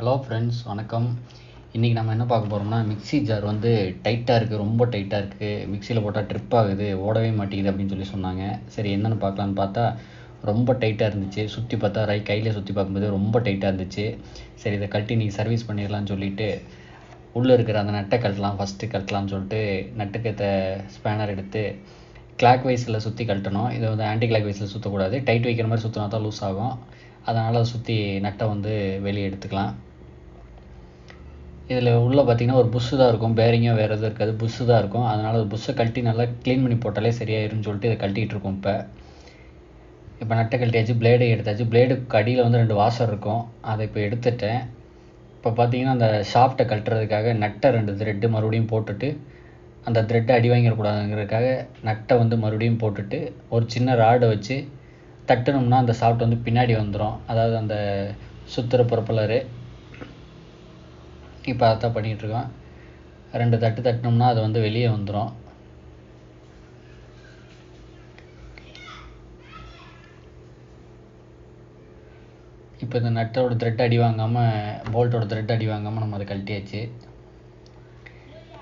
Hello friends, வணக்கம். இன்றைக்கி நம்ம என்ன பார்க்க போகிறோம்னா, மிக்ஸி ஜார் வந்து டைட்டாக இருக்குது, ரொம்ப டைட்டாக இருக்குது, மிக்சியில் போட்டால் ட்ரிப் ஆகுது, ஓடவே மாட்டேங்குது அப்படின்னு சொல்லி சொன்னாங்க. சரி, என்னென்னு பார்க்கலான்னு பார்த்தா ரொம்ப டைட்டாக இருந்துச்சு. சுற்றி பார்த்தா கையில் சுற்றி பார்க்கும்போது ரொம்ப டைட்டாக இருந்துச்சு. சரி, இதை கழட்டி நீ சர்வீஸ் பண்ணிடலான்னு சொல்லிவிட்டு உள்ளே இருக்கிற அந்த நட்டை ஃபஸ்ட்டு கழட்டலாம்னு சொல்லிட்டு நட்டுக்கத்தை ஸ்பேனர் எடுத்து கிளாக் வைஸில் சுற்றி கழட்டணும். இதை வந்து ஆன்டி கிளாக் வைஸில் சுற்றக்கூடாது, டைட் வைக்கிற மாதிரி சுற்றினா தான் லூஸ் ஆகும். அதனால் அதை சுற்றி நட்டை வந்து வெளியே எடுத்துக்கலாம். இதில் உள்ளே பார்த்திங்கன்னா ஒரு புஷ்ஷு தான் இருக்கும், பேரிங்காக வேறு எதுவும் இருக்காது, புஷ்ஷு தான் இருக்கும். அதனால் அது புஷ்ஷை கழட்டி நல்லா க்ளீன் பண்ணி போட்டாலே சரியாயிருன்னு சொல்லிட்டு இதை கழட்டிகிட்டு இருக்கோம். இப்போ நட்டை கழட்டியாச்சு, பிளேடு எடுத்தாச்சு. பிளேடுக்கு அடியில் வந்து 2 வாசர் இருக்கும், அதை இப்போ எடுத்துட்டேன். இப்போ பார்த்திங்கன்னா அந்த ஷாஃப்ட்டை கழட்டுறதுக்காக நட்டை 2 த்ரெட்டு மறுபடியும் போட்டுட்டு, அந்த த்ரெட்டை அடி வாங்கிடக்கூடாதுங்கிறதுக்காக நட்டை வந்து மறுபடியும் போட்டுட்டு ஒரு சின்ன ராடை வச்சு தட்டினோம்னா அந்த ஷாஃப்ட் வந்து பின்னாடி வந்துடும். அதாவது அந்த சுற்றுற ப்ரொப்பல்லரு. இப்போ அதான் பண்ணிகிட்ருக்கோம். 2 தட்டு தட்டினோம்னா அது வந்து வெளியே வந்துடும். இப்போ இந்த நட்டோட த்ரெட் அடி வாங்காமல், போல்ட்டோட த்ரெட் அடி வாங்காமல் நம்ம அதை கழட்டியாச்சு.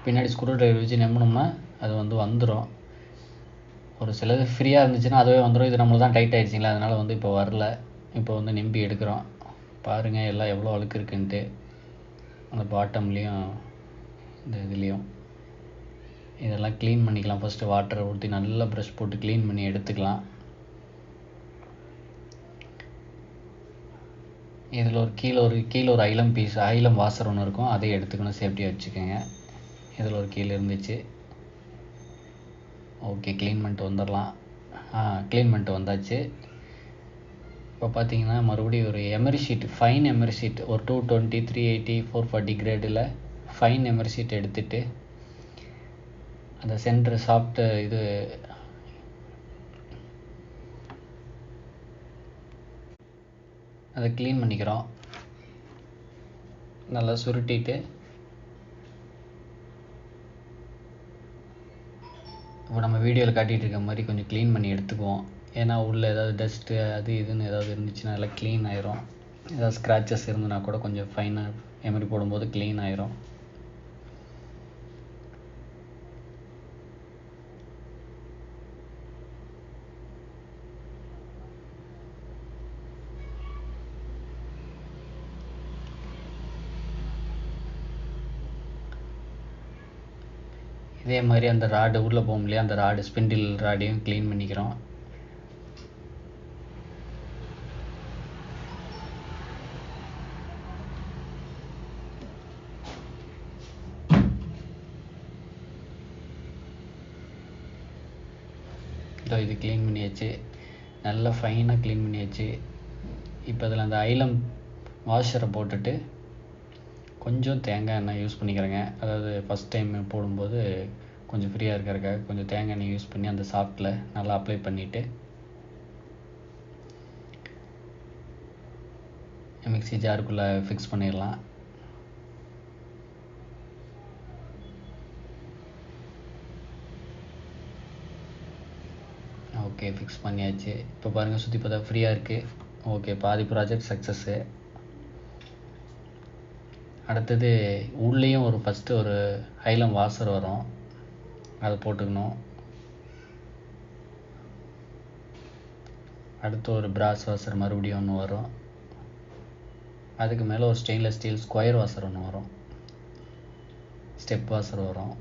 பின்னாடி ஸ்க்ரூ ட்ரைவர் வச்சு நம்பினோம்னா அது வந்து வந்துடும். ஒரு சிலது ஃப்ரீயாக இருந்துச்சுன்னா அதுவே வந்துடும். இது நம்மளுக்கு தான் டைட் ஆகிடுச்சிங்களா, அதனால் வந்து இப்போ வரல. இப்போ வந்து நம்பி எடுக்கிறோம். பாருங்கள் எல்லாம் எவ்வளோ அழுக்கு இருக்குன்ட்டு, அந்த பாட்டம்லேயும் இந்த இதுலேயும். இதெல்லாம் க்ளீன் பண்ணிக்கலாம். ஃபஸ்ட்டு வாட்டரை ஊற்றி நல்லா ப்ரஷ் போட்டு க்ளீன் பண்ணி எடுத்துக்கலாம். இதில் கீழே ஒரு ஐலம் வாசர் ஒன்று இருக்கும், அதையும் எடுத்துக்கணும், சேஃப்டியாக வச்சுக்கோங்க. இதில் ஒரு கீழே இருந்துச்சு. ஓகே, க்ளீன் பண்ணிட்டு வந்துடலாம். க்ளீன் பண்ணிட்டு வந்தாச்சு. இப்போ பார்த்தீங்கன்னா மறுபடியும் ஒரு emery sheet, fine emery sheet, ஒரு 220, 380, 440 கிரேடில் ஃபைன் எமரி ஷீட் எடுத்துகிட்டு அந்த சென்டர் சாஃப்ட்டு இது அதை க்ளீன் பண்ணிக்கிறோம். நல்லா சுருட்டிட்டு இப்போ நம்ம வீடியோவில் காட்டிகிட்டு இருக்க மாதிரி கொஞ்சம் க்ளீன் பண்ணி எடுத்துக்குவோம். ஏன்னா உள்ளே ஏதாவது டஸ்ட்டு அது இதுன்னு ஏதாவது இருந்துச்சுன்னா நல்லா க்ளீன் ஆயிரும். ஏதாவது ஸ்க்ராச்சஸ் இருந்துன்னா கூட கொஞ்சம் ஃபைனாக எமரி போடும்போது க்ளீன் ஆயிரும். இதே மாதிரி அந்த ராடு உள்ளே போகும் இல்லையா, அந்த ராடு ஸ்பிண்டில் ராடையும் க்ளீன் பண்ணிக்கிறோம். இது க்ளீன் பண்ணியாச்சு, நல்லா ஃபைனாக க்ளீன் பண்ணியாச்சு. இப்போ அதில் அந்த ஐலம் வாஷரை போட்டுட்டு கொஞ்சம் தேங்காய் எண்ணெய் யூஸ் பண்ணிக்கிறேங்க. அதாவது ஃபஸ்ட் டைம் போடும்போது கொஞ்சம் ஃப்ரீயாக இருக்கிறதுக்காக கொஞ்சம் தேங்காய் எண்ணெய் யூஸ் பண்ணி அந்த சாஃப்ட்டில் நல்லா அப்ளை பண்ணிவிட்டு மிக்ஸி ஜாருக்குள்ளே ஃபிக்ஸ் பண்ணிடலாம். ஓகே, ஃபிக்ஸ் பண்ணியாச்சு. இப்போ பாருங்கள், சுற்றி பார்த்தா ஃப்ரீயாக இருக்குது. ஓகே, பாதி ப்ராஜெக்ட் சக்ஸஸ்ஸு. அடுத்தது உள்ளேயும் ஃபஸ்ட்டு ஒரு ஐலம் வாசர் வரும், அதை போட்டுக்கணும். அடுத்து ஒரு பிராஸ் வாசர் மறுபடியும் ஒன்று வரும். அதுக்கு மேலே ஒரு ஸ்டெயின்லெஸ் ஸ்டீல் ஸ்கொயர் வாசர் ஒன்று வரும், ஸ்டெப் வாசர் வரும்.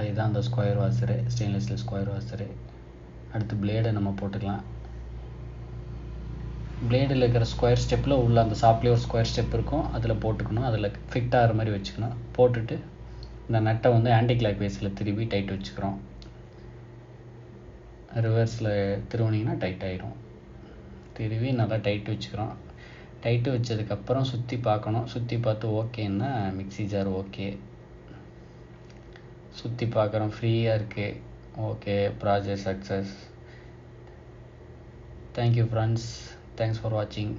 இதான் அந்த square washer, stainless steel square washer. அடுத்து பிளேடை நம்ம போட்டுக்கலாம். பிளேடில் இருக்கிற ஸ்கொயர் ஸ்டெப்பில் உள்ள அந்த சாப்லேயே ஒரு ஸ்கொயர் ஸ்டெப் இருக்கும், அதில் போட்டுக்கணும். அதில் ஃபிட் ஆகிற மாதிரி வச்சுக்கணும். போட்டுட்டு இந்த நட்டை வந்து ஆன்டி கிளாக் வைஸில் திருப்பி டைட் வச்சுக்கிறோம். ரிவர்ஸில் திருவினிங்கன்னா டைட் ஆகிரும். திருவி நல்லா டைட் வச்சுக்கிறோம். டைட்டு வச்சதுக்கப்புறம் சுற்றி பார்க்கணும். சுற்றி பார்த்து ஓகேன்னா மிக்ஸி ஜார் ஓகே. சுற்றி பார்க்குறோம், ஃப்ரீயாக இருக்குது. Okay, project success. Thank you friends, thanks for வாட்சிங்.